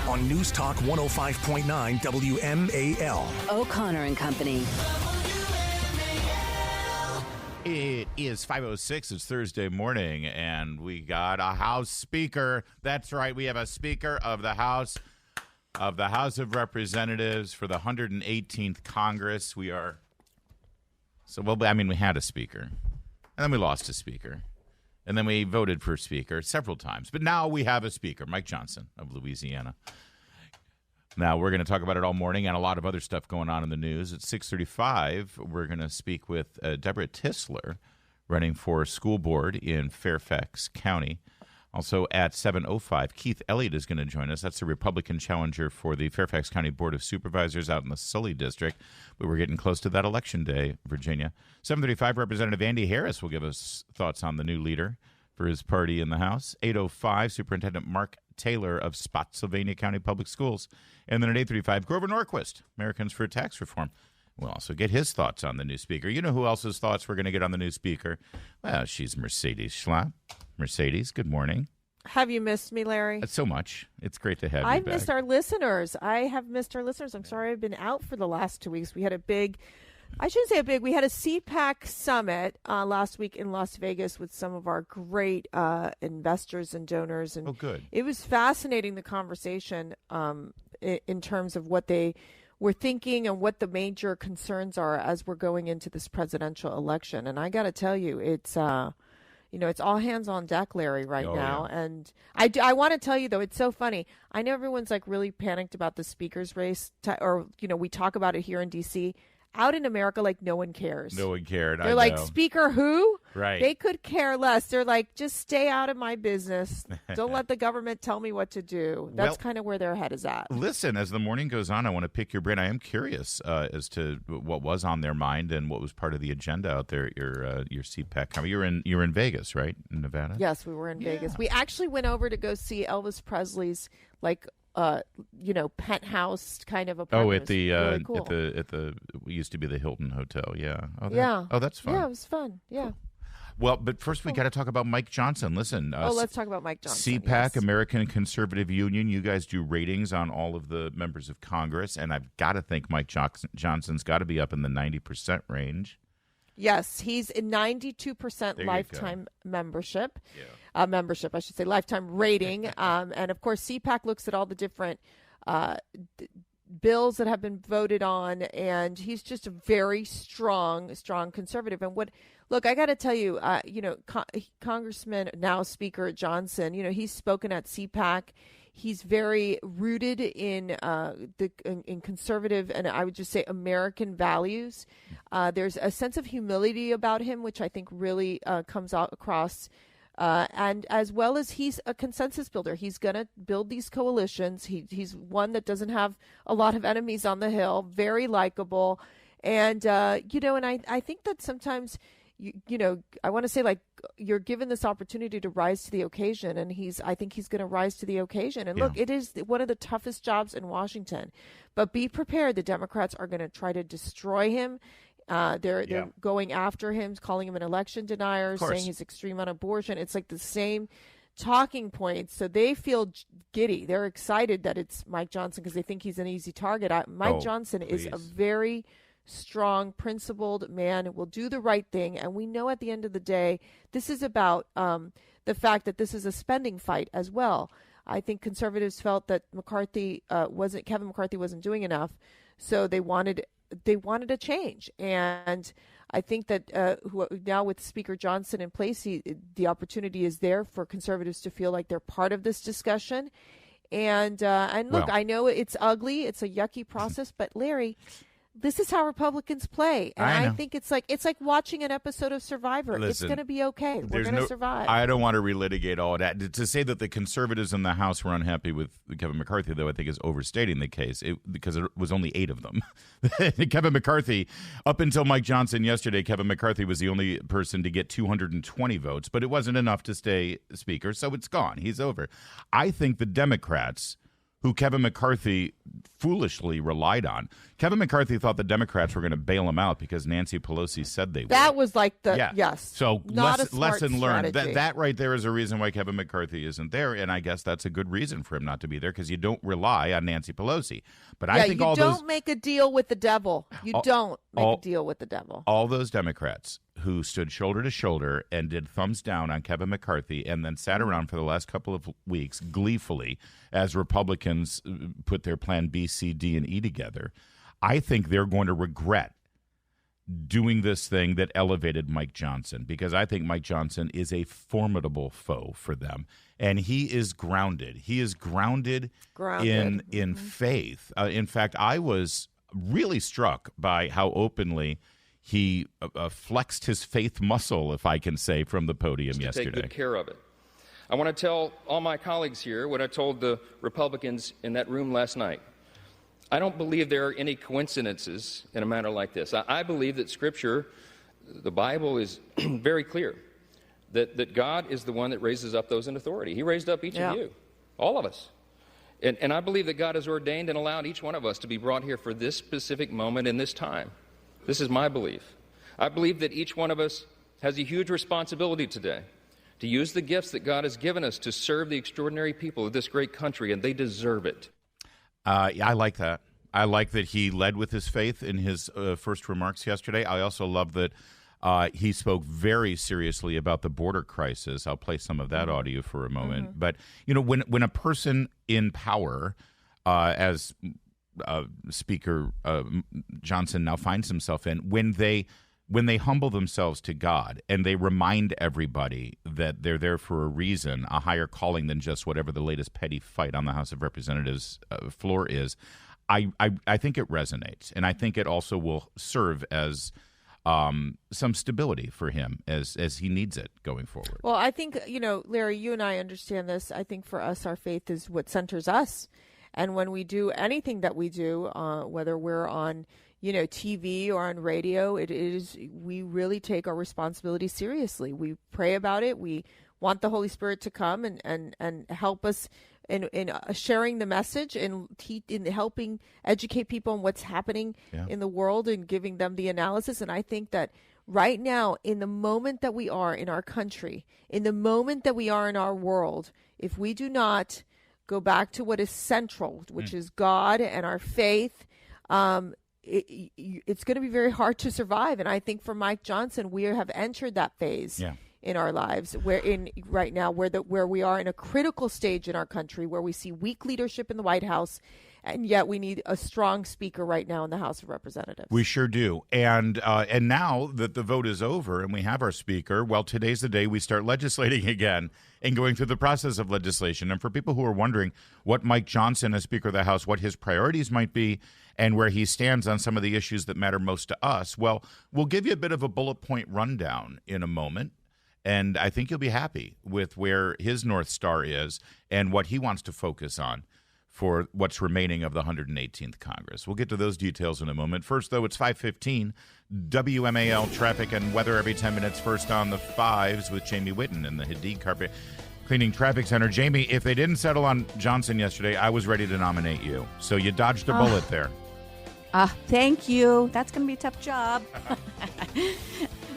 on News Talk 105.9 WMAL. O'Connor and Company. It is 5:06. It's Thursday morning, and we got a House Speaker. That's right. We have a Speaker of the House of Representatives for the 118th Congress. We had a Speaker, and then we lost a Speaker, and then we voted for a Speaker several times. But now we have a Speaker, Mike Johnson of Louisiana. Now, we're going to talk about it all morning and a lot of other stuff going on in the news. At 6:35, we're going to speak with Deborah Tisler, running for school board in Fairfax County. Also at 7:05, Keith Elliott is going to join us. That's the Republican challenger for the Fairfax County Board of Supervisors out in the Sully District. But we're getting close to that election day, Virginia. 7:35, Representative Andy Harris will give us thoughts on the new leader for his party in the House. 8:05, Superintendent Mark Taylor of Spotsylvania County Public Schools. And then at 8:35, Grover Norquist, Americans for Tax Reform. We'll also get his thoughts on the new speaker. You know who else's thoughts we're going to get on the new speaker? Well, she's Mercedes Schlapp. Mercedes, good morning. Have you missed me, Larry? So much. It's great to have you I've back. missed our listeners. I have missed our listeners. I'm sorry I've been out for the last 2 weeks. We had we had a CPAC summit last week in Las Vegas with some of our great investors and donors. And good. It was fascinating, the conversation in terms of what they were thinking and what the major concerns are as we're going into this presidential election. And I got to tell you, it's all hands on deck, Larry, right now. Yeah. And I want to tell you, though, it's so funny. I know everyone's like really panicked about the speaker's race, we talk about it here in D.C. Out in America, like, no one cares. No one cared. They're like, Speaker who? Right. They could care less. They're like, just stay out of my business. Don't let the government tell me what to do. That's kind of where their head is at. Listen, as the morning goes on, I want to pick your brain. I am curious as to what was on their mind and what was part of the agenda out there at your CPAC. You're in Vegas, right? In Nevada? Yes, we were in Vegas. We actually went over to go see Elvis Presley's, penthouse kind of apartment. Oh, at the really cool. at the it used to be the Hilton Hotel. Yeah. Oh, that's fun. Yeah, it was fun. Yeah. Cool. Well, but first we got to talk about Mike Johnson. Listen. Let's talk about Mike Johnson. CPAC, yes. American Conservative Union. You guys do ratings on all of the members of Congress, and I've got to think Mike Johnson's got to be up in the 90% range. Yes, he's in 92% lifetime membership. Yeah. Membership, I should say, lifetime rating. And of course, CPAC looks at all the different bills that have been voted on, and he's just a very strong conservative. And I got to tell you, Congressman, now Speaker Johnson, he's spoken at CPAC. He's very rooted in conservative and I would just say American values. There's a sense of humility about him, which I think really comes out across. And as well as he's a consensus builder. He's going to build these coalitions. He's one that doesn't have a lot of enemies on the Hill, very likable. And, and I think that sometimes, I want to say, like, you're given this opportunity to rise to the occasion. And I think he's going to rise to the occasion. And look, it is one of the toughest jobs in Washington. But be prepared. The Democrats are going to try to destroy him. They're going after him, calling him an election denier, saying he's extreme on abortion. It's like the same talking points. So they feel giddy. They're excited that it's Mike Johnson because they think he's an easy target. Mike Johnson is a very strong, principled man who will do the right thing. And we know at the end of the day, this is about the fact that this is a spending fight as well. I think conservatives felt that Kevin McCarthy wasn't doing enough. So they wanted a change. And I think that now with Speaker Johnson in place, the opportunity is there for conservatives to feel like they're part of this discussion. And look, I know it's ugly. It's a yucky process. But, Larry, this is how Republicans play. And I think it's like watching an episode of Survivor. Listen, it's going to be okay. We're going to survive. I don't want to relitigate all of that. To say that the conservatives in the House were unhappy with Kevin McCarthy, though, I think is overstating the case because it was only 8 of them. Kevin McCarthy, up until Mike Johnson yesterday, Kevin McCarthy was the only person to get 220 votes, but it wasn't enough to stay Speaker, so it's gone. He's over. I think the Democrats, who Kevin McCarthy foolishly relied on. Kevin McCarthy thought the Democrats were going to bail him out because Nancy Pelosi said they would. That was like the yes. So not a smart lesson learned. strategy. That right there is a reason why Kevin McCarthy isn't there, and I guess that's a good reason for him not to be there because you don't rely on Nancy Pelosi. But I think you don't make a deal with the devil. You don't make a deal with the devil. All those Democrats who stood shoulder to shoulder and did thumbs down on Kevin McCarthy and then sat around for the last couple of weeks gleefully as Republicans put their plan B, C, D, and E together, I think they're going to regret doing this thing that elevated Mike Johnson, because I think Mike Johnson is a formidable foe for them. And he is grounded. He is grounded. In faith. In fact, I was really struck by how openly he flexed his faith muscle, if I can say, from the podium yesterday. Take good care of it. I want to tell all my colleagues here what I told the Republicans in that room last night. I don't believe there are any coincidences in a matter like this. I believe that Scripture, the Bible, is very clear that God is the one that raises up those in authority. He raised up each of you, all of us. And I believe that God has ordained and allowed each one of us to be brought here for this specific moment in this time. This is my belief. I believe that each one of us has a huge responsibility today to use the gifts that God has given us to serve the extraordinary people of this great country, and they deserve it. I like that. I like that he led with his faith in his first remarks yesterday. I also love that he spoke very seriously about the border crisis. I'll play some of that audio for a moment. But, you know, when a person in power, as Speaker Johnson now finds himself in, when they humble themselves to God and they remind everybody that they're there for a reason, a higher calling than just whatever the latest petty fight on the House of Representatives floor is, I think it resonates. And I think it also will serve as some stability for him as he needs it going forward. Well, I think, you know, Larry, you and I understand this. I think for us, our faith is what centers us. And when we do anything that we do, whether we're on, you know, TV or on radio, we really take our responsibility seriously. We pray about it. We want the Holy Spirit to come and help us in sharing the message and in helping educate people on what's happening in the world and giving them the analysis. And I think that right now, in the moment that we are in our country, in the moment that we are in our world, if we do not go back to what is central, which is God and our faith, it's going to be very hard to survive. And I think for Mike Johnson, we have entered that phase in our lives right now where we are in a critical stage in our country, where we see weak leadership in the White House, and yet we need a strong speaker right now in the House of Representatives. We sure do. And now that the vote is over and we have our speaker, well, today's the day we start legislating again and going through the process of legislation. And for people who are wondering what Mike Johnson, as Speaker of the House, what his priorities might be and where he stands on some of the issues that matter most to us, well, we'll give you a bit of a bullet point rundown in a moment. And I think you'll be happy with where his North Star is and what he wants to focus on for what's remaining of the 118th Congress. We'll get to those details in a moment. First, though, it's 5:15. WMAL traffic and weather every 10 minutes. First on the fives with Jamie Whitten in the Hadid Carpet Cleaning Traffic Center. Jamie, if they didn't settle on Johnson yesterday, I was ready to nominate you. So you dodged a bullet there. Thank you. That's going to be a tough job.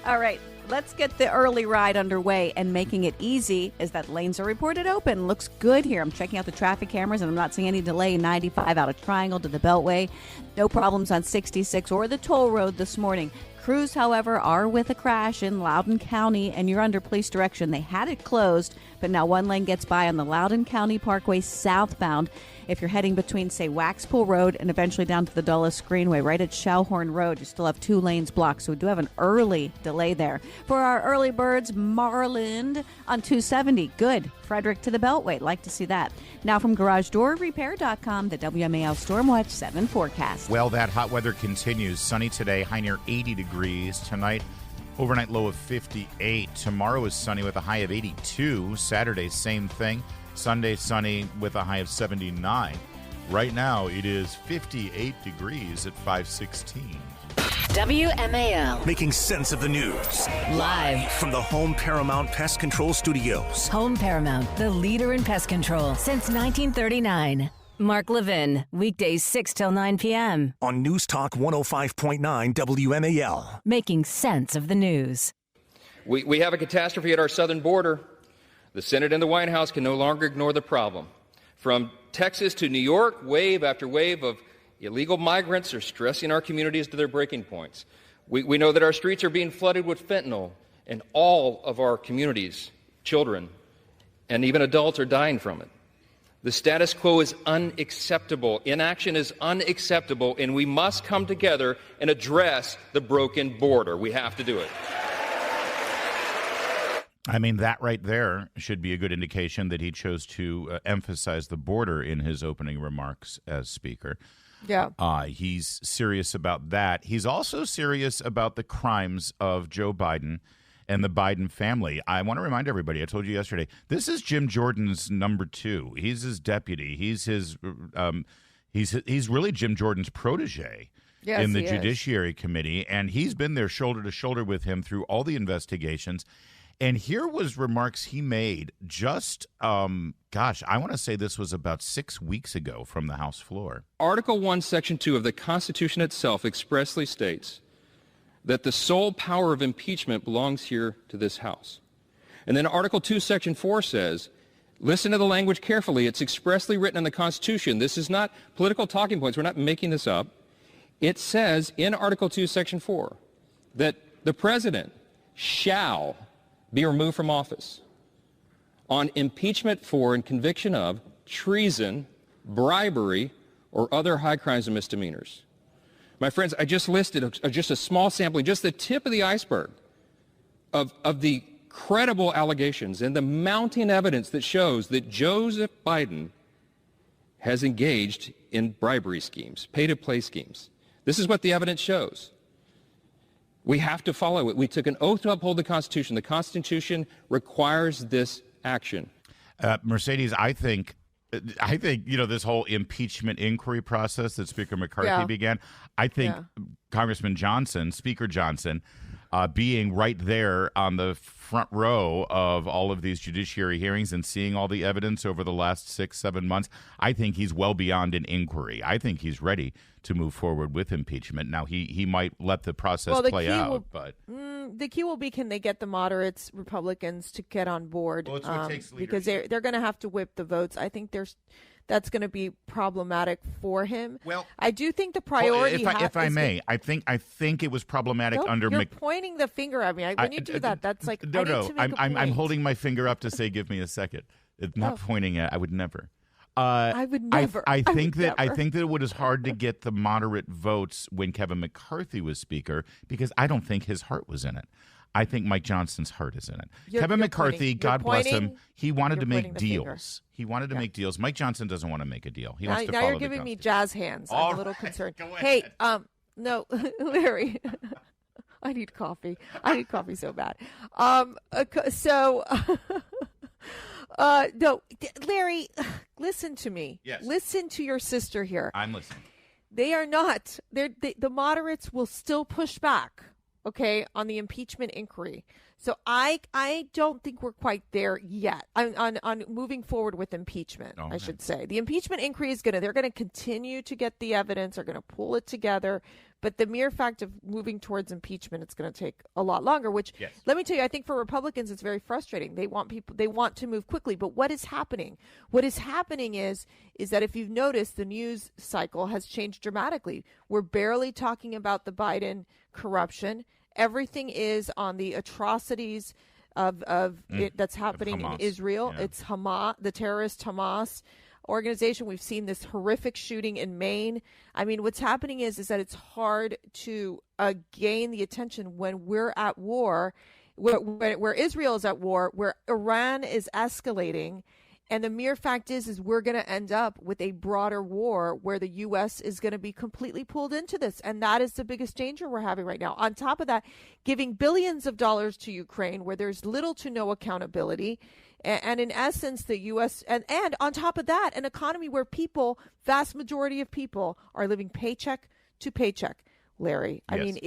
All right. Let's get the early ride underway, and making it easy is that lanes are reported open. Looks good here. I'm checking out the traffic cameras, and I'm not seeing any delay in 95 out of Triangle to the Beltway. No problems on 66 or the toll road this morning. Crews, however, are with a crash in Loudoun County, and you're under police direction. They had it closed, but now one lane gets by on the Loudoun County Parkway southbound. If you're heading between, say, Waxpool Road and eventually down to the Dulles Greenway, right at Shellhorn Road, you still have 2 lanes blocked, so we do have an early delay there. For our early birds, Marland on 270. Good. Frederick to the Beltway. Like to see that. Now from GarageDoorRepair.com, the WMAL Stormwatch 7 forecast. Well, that hot weather continues. Sunny today, high near 80 degrees. Tonight, overnight low of 58. Tomorrow is sunny with a high of 82. Saturday, same thing. Sunday, sunny with a high of 79. Right now, it is 58 degrees at 5:16. WMAL. Making sense of the news. Live from the Home Paramount Pest Control Studios. Home Paramount, the leader in pest control since 1939. Mark Levin, weekdays 6 till 9 p.m. On News Talk 105.9 WMAL. Making sense of the news. We have a catastrophe at our southern border. The Senate and the White House can no longer ignore the problem. From Texas to New York, wave after wave of illegal migrants are stressing our communities to their breaking points. We know that our streets are being flooded with fentanyl, and all of our communities, children, and even adults are dying from it. The status quo is unacceptable. Inaction is unacceptable, and we must come together and address the broken border. We have to do it. I mean, that right there should be a good indication that he chose to emphasize the border in his opening remarks as Speaker. Yeah. He's serious about that. He's also serious about the crimes of Joe Biden and the Biden family. I want to remind everybody, I told you yesterday, this is Jim Jordan's number 2. He's his deputy. He's his he's really Jim Jordan's protege in the Judiciary Committee, and he's been there shoulder to shoulder with him through all the investigations. And here was remarks he made just, I want to say this was about 6 weeks ago from the House floor. Article 1, Section 2 of the Constitution itself expressly states that the sole power of impeachment belongs here to this House. And then Article 2, Section 4 says, listen to the language carefully. It's expressly written in the Constitution. This is not political talking points. We're not making this up. It says in Article 2, Section 4 that the president shall be removed from office on impeachment for and conviction of treason, bribery, or other high crimes and misdemeanors. My friends, I just listed just a small sampling, just the tip of the iceberg of the credible allegations and the mounting evidence that shows that Joseph Biden has engaged in bribery schemes, pay-to-play schemes. This is what the evidence shows. We have to follow it. We took an oath to uphold the Constitution. The Constitution requires this action. Mercedes, I think, this whole impeachment inquiry process that Speaker McCarthy began, I think Congressman Johnson, Speaker Johnson, being right there on the front row of all of these judiciary hearings and seeing all the evidence over the last 6-7 months, I think he's well beyond an inquiry. I think he's ready to move forward with impeachment. Now, he might let the process play out, but the key will be, can they get the moderates, Republicans, to get on board? Well, it's what takes because they're going to have to whip the votes. I think that's going to be problematic for him. Well, I do think the priority. If I may, I think it was problematic under. You're pointing the finger at me. When you do that, that's like no. I'm holding my finger up to say, give me a second. It's not pointing at. I would never. I would never. I think that it was hard to get the moderate votes when Kevin McCarthy was Speaker because I don't think his heart was in it. I think Mike Johnson's heart is in it. Kevin McCarthy, God bless him, he wanted to make deals. He wanted to make deals. Mike Johnson doesn't want to make a deal. He wants to follow the Now you're giving me jazz hands. I'm a little concerned. Go ahead. Hey, no, Larry. I need coffee. I need coffee so bad. No, Larry, listen to me. Yes. Listen to your sister here. I'm listening. They are not. The moderates will still push back, okay, on the impeachment inquiry. So I don't think we're quite there yet on moving forward with impeachment, I should say. The impeachment inquiry is they're going to continue to get the evidence, they're going to pull it together. But the mere fact of moving towards impeachment, it's going to take a lot longer, which, let me tell you, I think for Republicans, it's very frustrating. They want to move quickly. But what is happening? What is happening is that if you've noticed, the news cycle has changed dramatically. We're barely talking about the Biden corruption. Everything is on the atrocities of it that's happening in Israel. Yeah. It's Hamas, the terrorist Hamas organization. We've seen this horrific shooting in Maine. I mean, what's happening is that it's hard to gain the attention when we're at war, where Israel is at war, where Iran is escalating. And the mere fact is we're going to end up with a broader war where the U.S. is going to be completely pulled into this. And that is the biggest danger we're having right now. On top of that, giving billions of dollars to Ukraine where there's little to no accountability. And in essence, the U.S. and on top of that, an economy where vast majority of people are living paycheck to paycheck, Larry. I mean,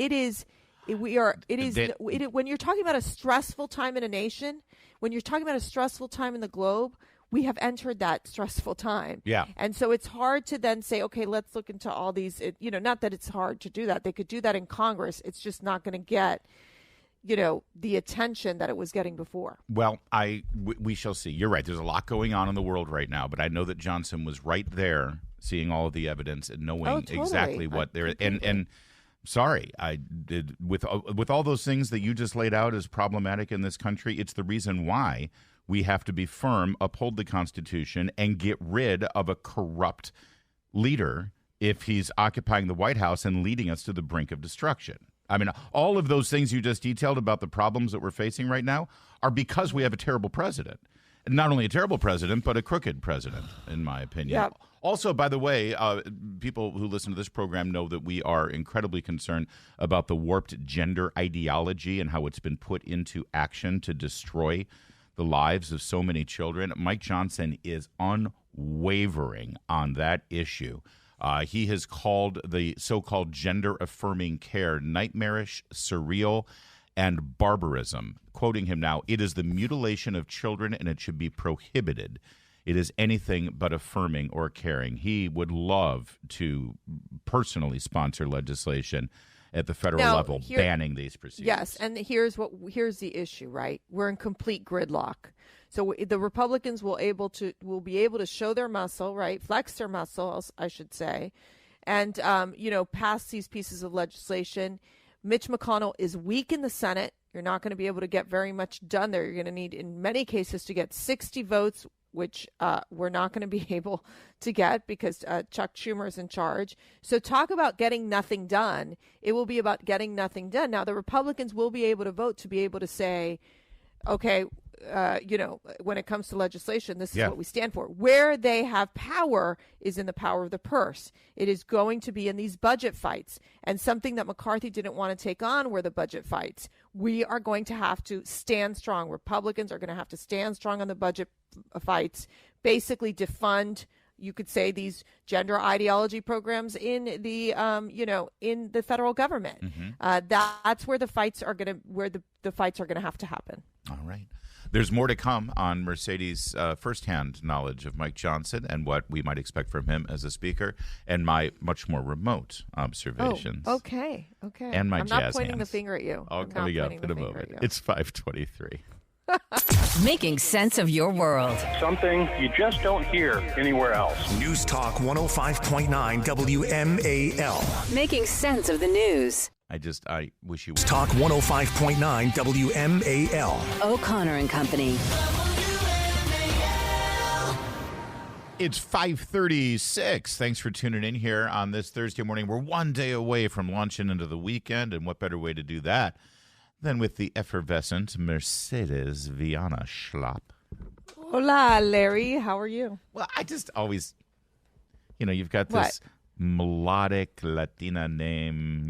when you're talking about a stressful time in a nation, when you're talking about a stressful time in the globe, we have entered that stressful time. Yeah. And so it's hard to then say, okay, let's look into all these, not that it's hard to do that. They could do that in Congress. It's just not going to get, the attention that it was getting before. Well, we shall see. You're right. There's a lot going on in the world right now, but I know that Johnson was right there seeing all of the evidence and knowing exactly what there and sorry, I did with all those things that you just laid out as problematic in this country. It's the reason why we have to be firm, uphold the Constitution, and get rid of a corrupt leader if he's occupying the White House and leading us to the brink of destruction. I mean, all of those things you just detailed about the problems that we're facing right now are because we have a terrible president. And not only a terrible president, but a crooked president, in my opinion. Yep. Also, by the way, people who listen to this program know that we are incredibly concerned about the warped gender ideology and how it's been put into action to destroy the lives of so many children. Mike Johnson is unwavering on that issue. He has called the so-called gender-affirming care nightmarish, surreal, and barbarism. Quoting him now, "It is the mutilation of children and it should be prohibited. It is anything but affirming or caring." He would love to personally sponsor legislation at the federal level banning these procedures. Yes, and here's the issue, right? We're in complete gridlock. So the Republicans will be able to show their muscle, right? Flex their muscles, I should say, and pass these pieces of legislation. Mitch McConnell is weak in the Senate. You're not going to be able to get very much done there. You're going to need, in many cases, to get 60 votes, which we're not going to be able to get because Chuck Schumer is in charge. So talk about getting nothing done. It will be about getting nothing done. Now, the Republicans will be able to vote to be able to say, okay, when it comes to legislation, this is what we stand for. Where they have power is in the power of the purse. It is going to be in these budget fights. And something that McCarthy didn't want to take on were the budget fights. We are going to have to stand strong. Republicans are going to have to stand strong on the budget fights, basically defund, you could say, these gender ideology programs in the in the federal government. Mm-hmm. That's where the fights are going to have to happen. All right. There's more to come on Mercedes' firsthand knowledge of Mike Johnson and what we might expect from him as a speaker, and my much more remote observations. Oh, okay. And my I'm jazz not pointing hands. the finger at you. All coming up in a moment. It's 5:23. Making sense of your world. Something you just don't hear anywhere else. News Talk 105.9 WMAL. Making sense of the news. I wish you would. Talk 105.9 WMAL. O'Connor and Company. It's 5:36. Thanks for tuning in here on this Thursday morning. We're one day away from launching into the weekend, and what better way to do that than with the effervescent Mercedes Viana Schlapp. Hola, Larry. How are you? Well, I just always, you've got this melodic Latina name,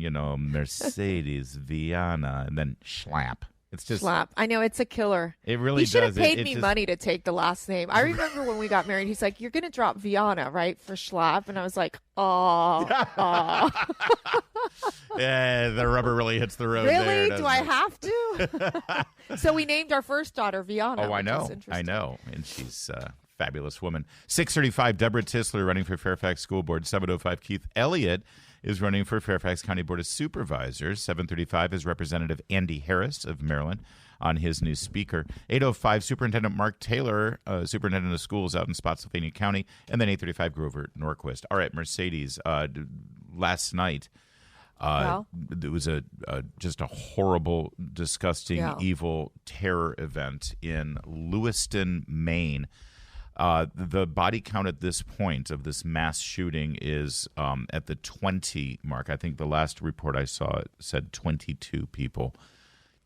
Mercedes Viana, and then Schlapp. It's just Schlapp. I know, it's a killer. It really does. He should have paid me money to take the last name. I remember when we got married, he's like, "You're going to drop Viana, right, for Schlapp?" And I was like, "Oh." Yeah, the rubber really hits the road. Really? There, do I have to? So we named our first daughter Viana. Oh, I know. And she's fabulous woman. 635, Deborah Tisler running for Fairfax School Board. 705, Keith Elliott is running for Fairfax County Board of Supervisors. 735 is Representative Andy Harris of Maryland on his new speaker. 805, Superintendent Mark Taylor, Superintendent of Schools out in Spotsylvania County. And then 835, Grover Norquist. All right, Mercedes, last night, it was just a horrible, disgusting, evil terror event in Lewiston, Maine. The body count at this point of this mass shooting is at the 20 mark. I think the last report I saw said 22 people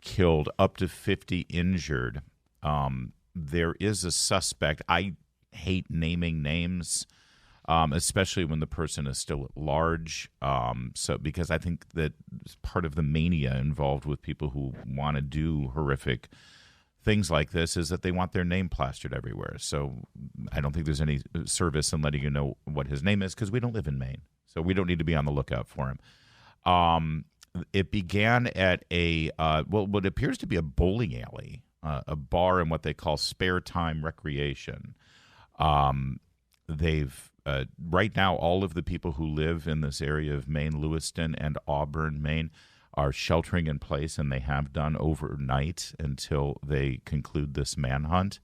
killed, up to 50 injured. There is a suspect. I hate naming names, especially when the person is still at large. Because I think that part of the mania involved with people who want to do horrific things like this is that they want their name plastered everywhere. So I don't think there's any service in letting you know what his name is because we don't live in Maine. So we don't need to be on the lookout for him. It began at what appears to be a bowling alley, a bar and what they call spare time recreation. They've right now, all of the people who live in this area of Maine, Lewiston and Auburn, Maine, are sheltering in place, and they have done overnight until they conclude this manhunt.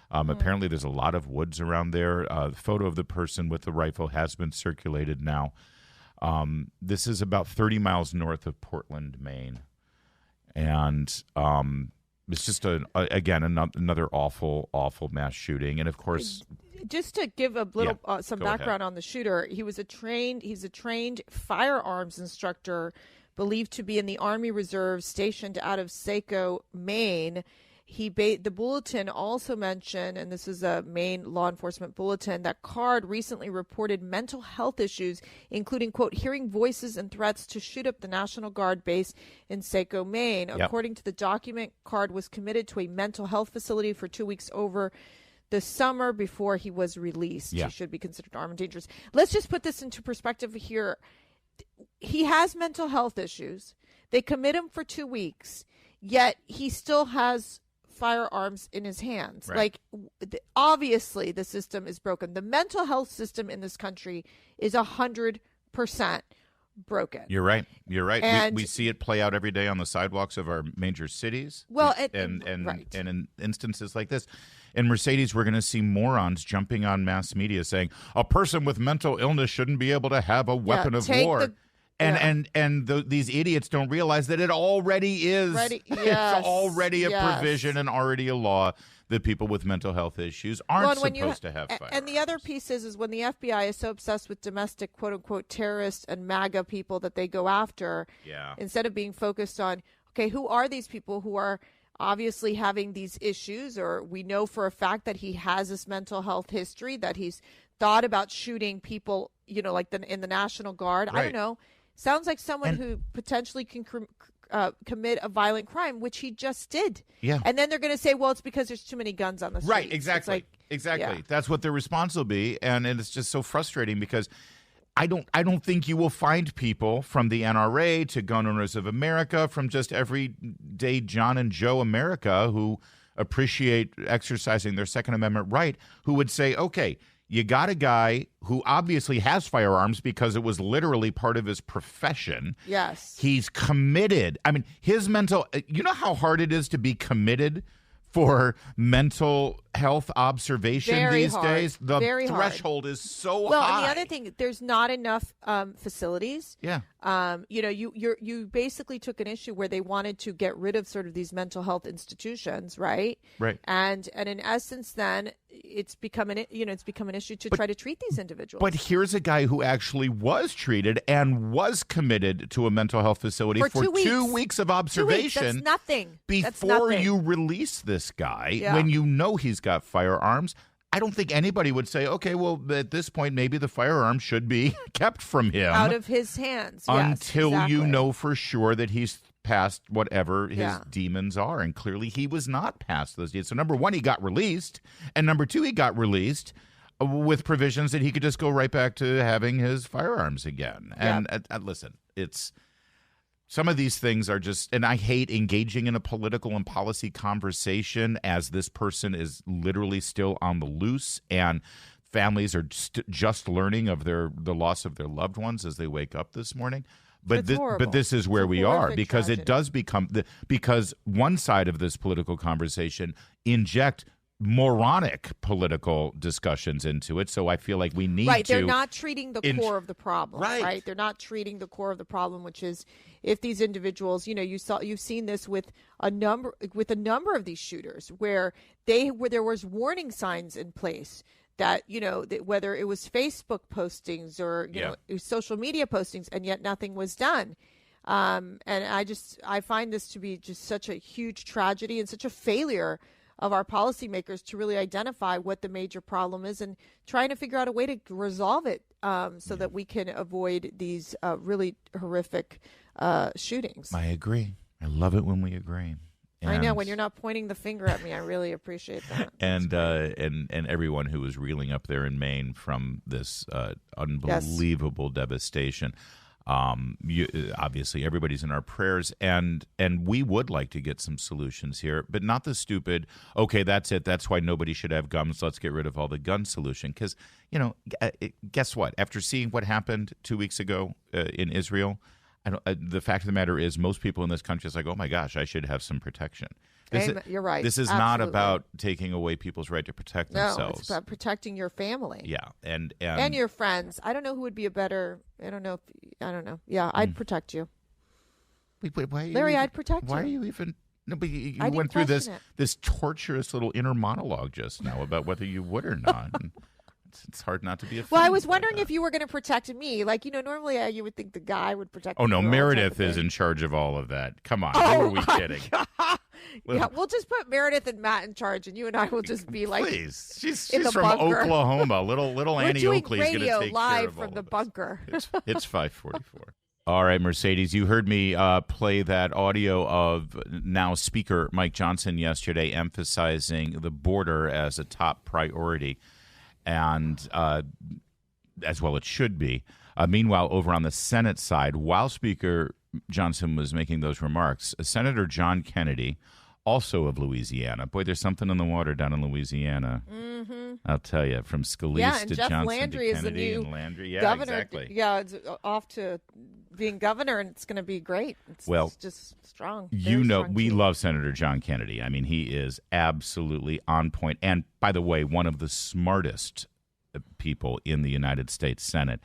Apparently, there's a lot of woods around there. The photo of the person with the rifle has been circulated now. This is about 30 miles north of Portland, Maine. And it's just, again, another awful, awful mass shooting. And, of course... Just to give a little some background on the shooter, he's a trained firearms instructor believed to be in the Army Reserve stationed out of Saco, Maine. The bulletin also mentioned, and this is a Maine law enforcement bulletin, that Card recently reported mental health issues, including, quote, hearing voices and threats to shoot up the National Guard base in Saco, Maine. Yep. According to the document, Card was committed to a mental health facility for 2 weeks over the summer before he was released. He should be considered armed and dangerous. Let's just put this into perspective here. He has mental health issues. They commit him for 2 weeks, yet he still has firearms in his hands. Right. Like, obviously, the system is broken. The mental health system in this country is 100% broken. You're right. And we see it play out every day on the sidewalks of our major cities. Well, and in instances like this. In Mercedes, we're going to see morons jumping on mass media saying a person with mental illness shouldn't be able to have a weapon of war. These idiots don't realize that it already is. It's already a provision and already a law that people with mental health issues aren't supposed to have firearms. And the other piece is when the FBI is so obsessed with domestic, quote-unquote, terrorists and MAGA people that they go after, instead of being focused on, okay, who are these people who are obviously having these issues, or we know for a fact that he has this mental health history, that he's thought about shooting people, like in the National Guard. Right. I don't know. Sounds like someone who potentially can commit a violent crime, which he just did. Yeah. And then they're going to say, well, it's because there's too many guns on the street. Right, exactly. Exactly. Yeah. That's what their response will be. And it's just so frustrating because I don't think you will find people from the NRA to Gun Owners of America, from just everyday John and Joe America who appreciate exercising their Second Amendment right, who would say, okay, you got a guy who obviously has firearms because it was literally part of his profession. Yes. He's committed. I mean, his mental, you know how hard it is to be committed for mental health observation these days? The threshold is so high. Well, and the other thing, there's not enough facilities. Yeah. You basically took an issue where they wanted to get rid of sort of these mental health institutions, right? Right. And in essence, then it's become an issue to try to treat these individuals. But here's a guy who actually was treated and was committed to a mental health facility for 2 weeks of observation. 2 weeks. That's nothing. Before you release this guy, when you know he's got firearms, I don't think anybody would say, okay, well, at this point, maybe the firearm should be kept from him. Out of his hands. Until you know for sure that he's past whatever his demons are. And clearly he was not past those demons. So number one, he got released. And number two, he got released with provisions that he could just go right back to having his firearms again. And listen, it's... Some of these things are just, and I hate engaging in a political and policy conversation as this person is literally still on the loose, and families are just learning of the loss of their loved ones as they wake up this morning. But this is where we are, because it does become because one side of this political conversation inject moronic political discussions into it. So I feel like we need to. They're not treating the core of the problem. Right. They're not treating the core of the problem, which is if these individuals, you've seen this with a number of these shooters where there was warning signs in place that, whether it was Facebook postings or, social media postings, and yet nothing was done. And I find this to be just such a huge tragedy and such a failure of our policymakers to really identify what the major problem is and trying to figure out a way to resolve it so that we can avoid these really horrific shootings. I agree. I love it when we agree. And I know, when you're not pointing the finger at me, I really appreciate that. And everyone who was reeling up there in Maine from this unbelievable devastation. Obviously, everybody's in our prayers, and we would like to get some solutions here, but not the stupid, okay, that's it. That's why nobody should have guns. Let's get rid of all the gun solution. Because, guess what? After seeing what happened 2 weeks ago in Israel, the fact of the matter is most people in this country is like, oh, my gosh, I should have some protection. You're right. This is not about taking away people's right to protect themselves. No, it's about protecting your family. Yeah, and your friends. I don't know who would be a better. I don't know. Yeah, I'd protect you. Wait, why Larry, I'd protect you. Why are you even? No, but you I went through didn't this torturous little inner monologue just now about whether you would or not. And it's hard not to be offended. Well, I was wondering if you were going to protect me. Like, normally you would think the guy would protect. Oh no, the girl Meredith type of is thing. in charge of all of that. Come on, Oh, who are we kidding? Yeah, we'll just put Meredith and Matt in charge, and you and I will just be like, please, she's in the from bunker. Oklahoma. Little We're Annie doing Oakley's going to radio take live care of from all the of us. bunker. It's 5:44. All right, Mercedes, you heard me play that audio of now Speaker Mike Johnson yesterday emphasizing the border as a top priority, and as well it should be. Meanwhile, over on the Senate side, while Speaker Johnson was making those remarks, Senator John Kennedy, also of Louisiana. Boy, there's something in the water down in Louisiana. Mm-hmm. I'll tell you, from Scalise and to Jeff Johnson Landry to is the Kennedy new and Landry. Yeah, governor. exactly. Yeah, it's off to being governor, and it's going to be great. It's just strong. You know, we team. love Senator John Kennedy. I mean, he is absolutely on point. And by the way, one of the smartest people in the United States Senate.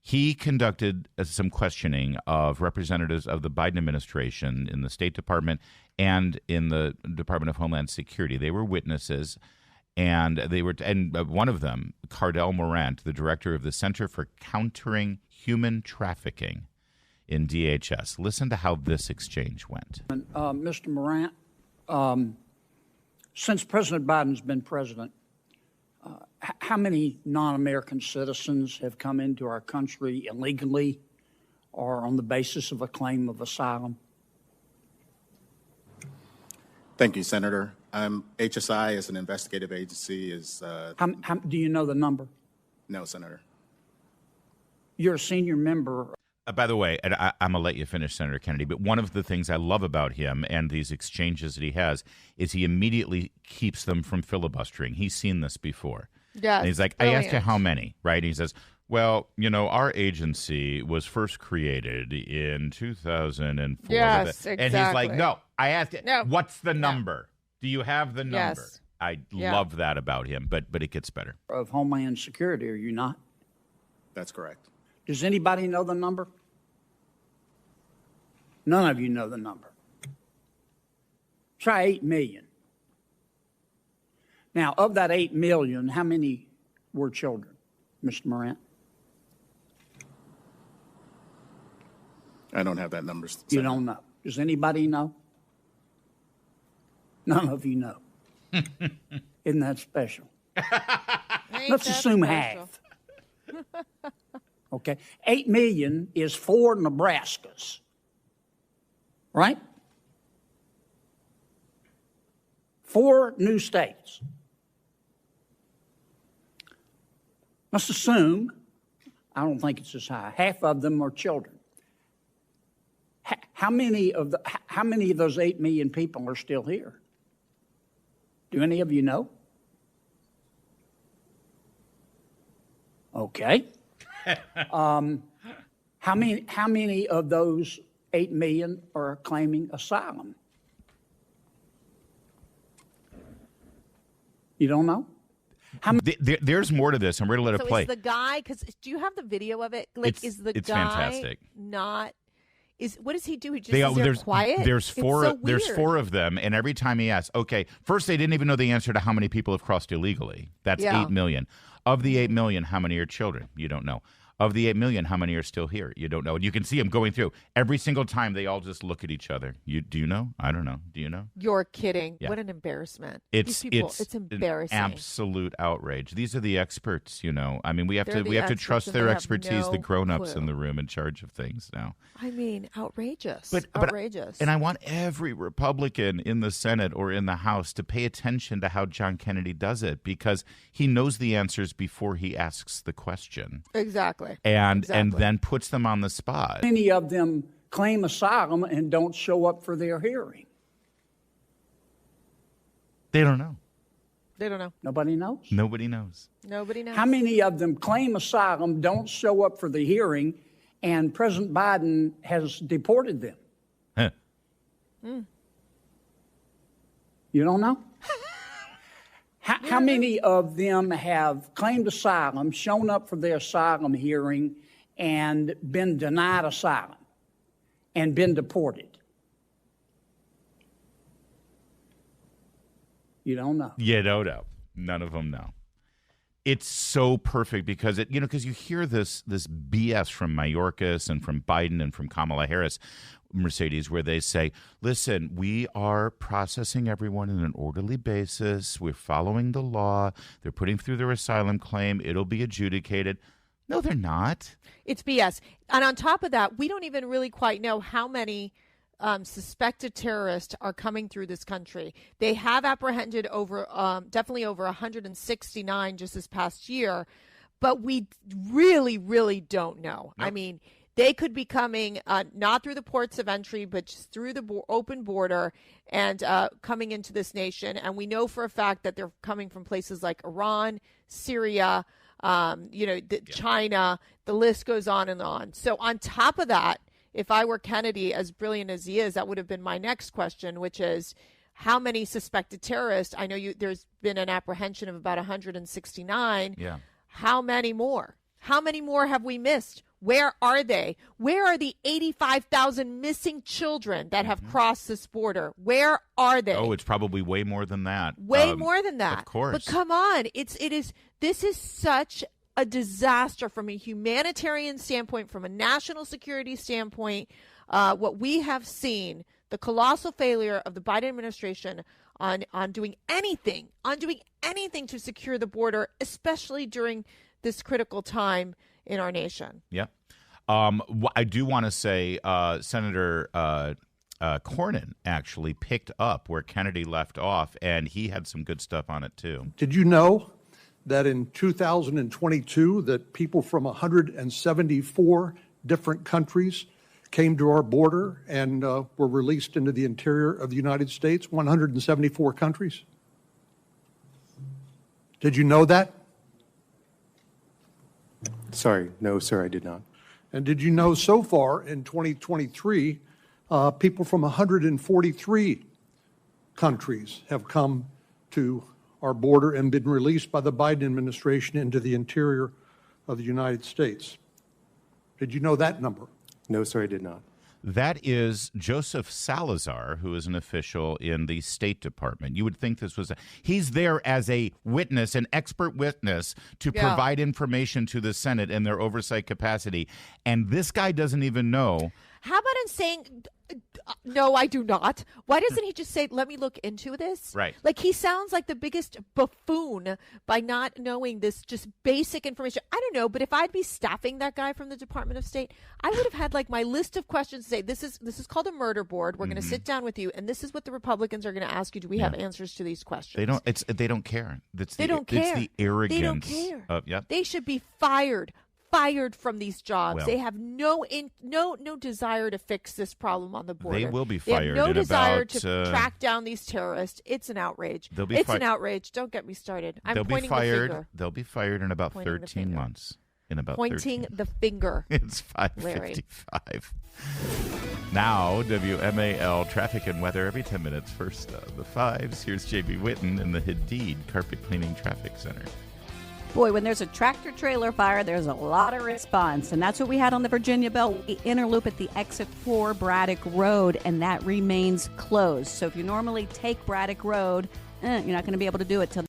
He conducted some questioning of representatives of the Biden administration in the State Department and in the Department of Homeland Security. They were witnesses, and one of them, Cardell Morant, the director of the Center for Countering Human Trafficking in DHS. Listen to how this exchange went. Mr. Morant, since President Biden's been president, how many non-American citizens have come into our country illegally or on the basis of a claim of asylum? Thank you, Senator. HSI, as an investigative agency, is... How do you know the number? No, Senator. You're a senior member. By the way, and I'm going to let you finish, Senator Kennedy, but one of the things I love about him and these exchanges that he has is he immediately keeps them from filibustering. He's seen this before. Yeah, and he's like, I asked you how many, right? And he says, well, our agency was first created in 2004. Yes, exactly. And he's like, no, I asked you, no. What's the number? Do you have the number? Yes. I love that about him, but it gets better. Of Homeland Security, are you not? That's correct. Does anybody know the number? None of you know the number. Try 8 million. Now, of that 8 million, how many were children, Mr. Morant? I don't have that number, Senator. You don't know. Does anybody know? None of you know. Isn't that special? Let's assume half. Okay. 8 million is 4 Nebraskas. Right? 4 new states. Let's assume, I don't think it's as high, half of them are children. How many of those 8 million people are still here? Do any of you know? Okay. How many of those 8 million are claiming asylum? You don't know? There's more to this, and we're going to let it play. So is the guy, because do you have the video of it? Like, is the guy fantastic. Not, what does he do? He just is there quiet? There's four. It's so there's weird. 4 of them, and every time he asks, okay, first they didn't even know the answer to how many people have crossed illegally. That's 8 million. Of the 8 million, how many are children? You don't know. Of the 8 million, how many are still here? You don't know. And you can see them going through. Every single time, they all just look at each other. Do you know? I don't know. Do you know? You're kidding. Yeah. What an embarrassment. It's embarrassing. An absolute outrage. These are the experts, I mean, we have They're to trust and their they have expertise, no the grown-ups clue. in the room in charge of things now. I mean, outrageous. Outrageous. And I want every Republican in the Senate or in the House to pay attention to how John Kennedy does it, because he knows the answers before he asks the question. Exactly. Exactly. And then puts them on the spot. Many of them claim asylum and don't show up for their hearing. They don't know. They don't know. Nobody knows? Nobody knows. Nobody knows. How many of them claim asylum, don't show up for the hearing, and President Biden has deported them? Huh. You don't know? How many of them have claimed asylum, shown up for their asylum hearing, and been denied asylum and been deported? You don't know. You don't know. None of them know. It's so perfect because because you hear this BS from Mayorkas and from Biden and from Kamala Harris, Mercedes, where they say, listen, we are processing everyone in an orderly basis. We're following the law. They're putting through their asylum claim. It'll be adjudicated. No, they're not. It's BS. And on top of that, we don't even really quite know how many suspected terrorists are coming through this country. They have apprehended definitely over 169 just this past year, but we really, really don't know. Nope. I mean, they could be coming not through the ports of entry, but just through the open border and coming into this nation. And we know for a fact that they're coming from places like Iran, Syria, China. The list goes on and on. So on top of that, if I were Kennedy, as brilliant as he is, that would have been my next question, which is how many suspected terrorists? I know there's been an apprehension of about 169. Yeah. How many more? How many more have we missed? Where are they? Where are the 85,000 missing children that have crossed this border? Where are they? Oh, it's probably way more than that. Way more than that. Of course. But come on, this is such a disaster from a humanitarian standpoint, from a national security standpoint. What we have seen, the colossal failure of the Biden administration on doing anything to secure the border, especially during this critical time in our nation. Yeah. I do want to say Senator Cornyn actually picked up where Kennedy left off, and he had some good stuff on it, too. Did you know that in 2022 that people from 174 different countries came to our border and were released into the interior of the United States? 174 countries. Did you know that? Sorry, no, sir, I did not. And did you know so far in 2023, people from 143 countries have come to our border and been released by the Biden administration into the interior of the United States? Did you know that number? No, sir, I did not. That is Joseph Salazar, who is an official in the State Department. You would think this was he's there as a witness, an expert witness, to provide information to the Senate in their oversight capacity. And this guy doesn't even know. How about him saying, no, I do not? Why doesn't he just say, let me look into this? Right. Like, he sounds like the biggest buffoon by not knowing this just basic information. I don't know, but if I'd be staffing that guy from the Department of State, I would have had like my list of questions to say, this is called a murder board. We're going to sit down with you, and this is what the Republicans are going to ask you. Do we have answers to these questions? They don't care. They don't care. It's the arrogance. They don't care. Yep. They should be fired from these jobs. Well, they have no desire to fix this problem on the border. They will be fired. They have no desire to track down these terrorists. It's an outrage. It's an outrage. Don't get me started. I'm pointing the finger. They'll be fired in about 13 months. Pointing the finger. It's 5:55. Now, WMAL traffic and weather every 10 minutes. First, the fives. Here's JB Witten in the Hadid Carpet Cleaning Traffic Center. Boy, when there's a tractor-trailer fire, there's a lot of response, and that's what we had on the Virginia Belt. We interloop at the exit 4 Braddock Road, and that remains closed. So if you normally take Braddock Road, you're not going to be able to do it till